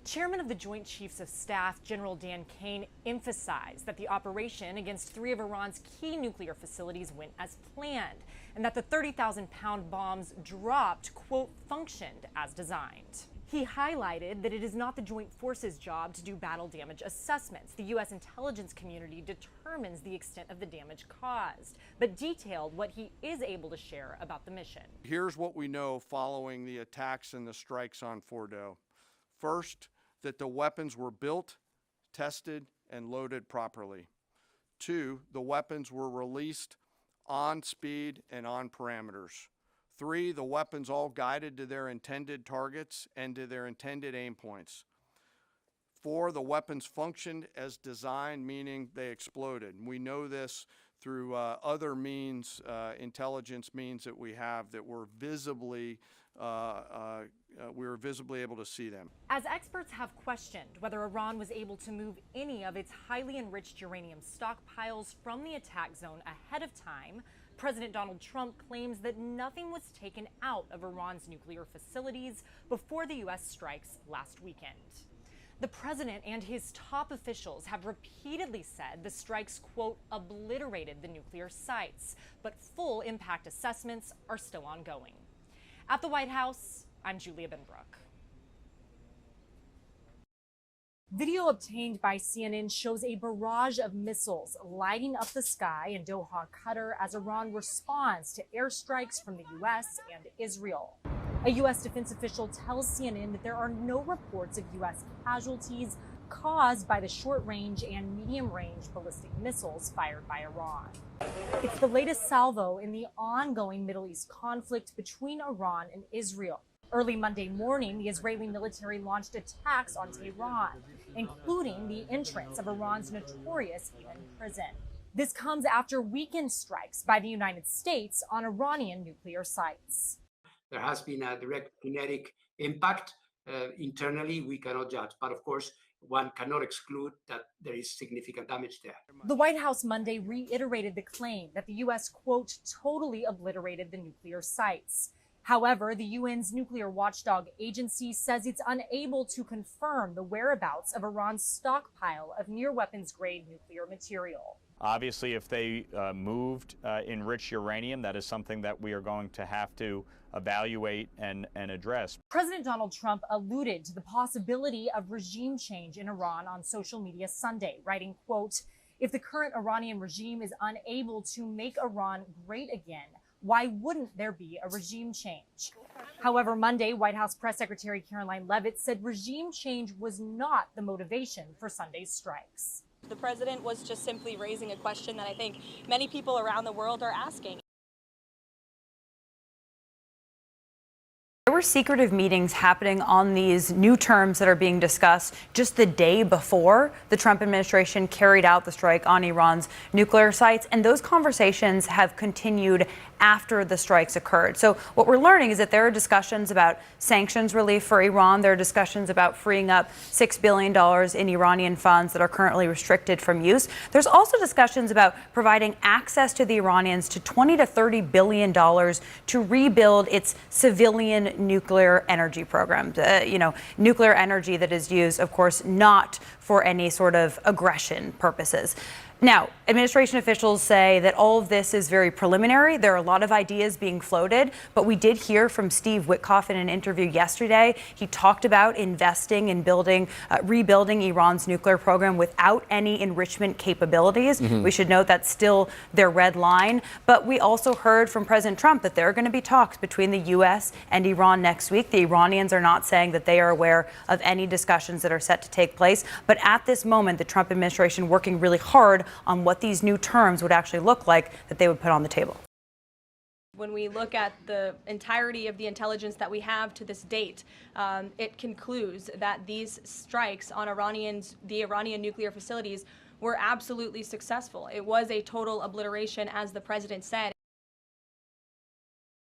Chairman of the Joint Chiefs of Staff, General Dan Kane, emphasized that the operation against 3 of Iran's key nuclear facilities went as planned, and that the 30,000-pound bombs dropped, quote, functioned as designed. He highlighted that it is not the joint forces' job to do battle damage assessments. The U.S. intelligence community determines the extent of the damage caused, but detailed what he is able to share about the mission. Here's what we know following the attacks and the strikes on Fordo. First, that the weapons were built, tested, and loaded properly. 2, the weapons were released on speed and on parameters. 3, the weapons all guided to their intended targets and to their intended aim points. 4, the weapons functioned as designed, meaning they exploded. And we know this through other means, intelligence means that we have that were visibly we were visibly able to see them. As experts have questioned whether Iran was able to move any of its highly enriched uranium stockpiles from the attack zone ahead of time, President Donald Trump claims that nothing was taken out of Iran's nuclear facilities before the U.S. strikes last weekend. The president and his top officials have repeatedly said the strikes, quote, obliterated the nuclear sites, but full impact assessments are still ongoing. At the White House, I'm Juliet. Video obtained by CNN shows a barrage of missiles lighting up the sky in Doha, Qatar, as Iran responds to airstrikes from the U.S. and Israel. A U.S. defense official tells CNN that there are no reports of U.S. casualties caused by the short-range and medium-range ballistic missiles fired by Iran. It's the latest salvo in the ongoing Middle East conflict between Iran and Israel. Early Monday morning, the Israeli military launched attacks on Tehran, including the entrance of Iran's notorious Eman prison. This comes after weekend strikes by the United States on Iranian nuclear sites. There has been a direct kinetic impact. Internally, we cannot judge, but of course, one cannot exclude that there is significant damage there. The White House Monday reiterated the claim that the U.S., quote, totally obliterated the nuclear sites. However, the UN's nuclear watchdog agency says it's unable to confirm the whereabouts of Iran's stockpile of near-weapons-grade nuclear material. Obviously, if they moved enriched uranium, that is something that we are going to have to evaluate and address. President Donald Trump alluded to the possibility of regime change in Iran on social media Sunday, writing, quote, if the current Iranian regime is unable to make Iran great again, why wouldn't there be a regime change? However, Monday, White House Press Secretary Caroline Leavitt said regime change was not the motivation for Sunday's strikes. The president was just simply raising a question that I think many people around the world are asking. There were secretive meetings happening on these new terms that are being discussed just the day before the Trump administration carried out the strike on Iran's nuclear sites, and those conversations have continued after the strikes occurred. So what we're learning is that there are discussions about sanctions relief for Iran. There are discussions about freeing up $6 billion in Iranian funds that are currently restricted from use. There's also discussions about providing access to the Iranians to $20 to $30 billion to rebuild its civilian nuclear energy program. Nuclear energy that is used, of course, not for any sort of aggression purposes. Now, administration officials say that all of this is very preliminary. There are a lot of ideas being floated, but we did hear from Steve Witkoff in an interview yesterday. He talked about investing in rebuilding Iran's nuclear program without any enrichment capabilities. We should note that's still their red line. But we also heard from President Trump that there are going to be talks between the U.S. and Iran next week. The Iranians are not saying that they are aware of any discussions that are set to take place. But at this moment, the Trump administration working really hard on what these new terms would actually look like that they would put on the table. When we look at the entirety of the intelligence that we have to this date, it concludes that these strikes on the Iranian nuclear facilities were absolutely successful. It was a total obliteration, as the president said.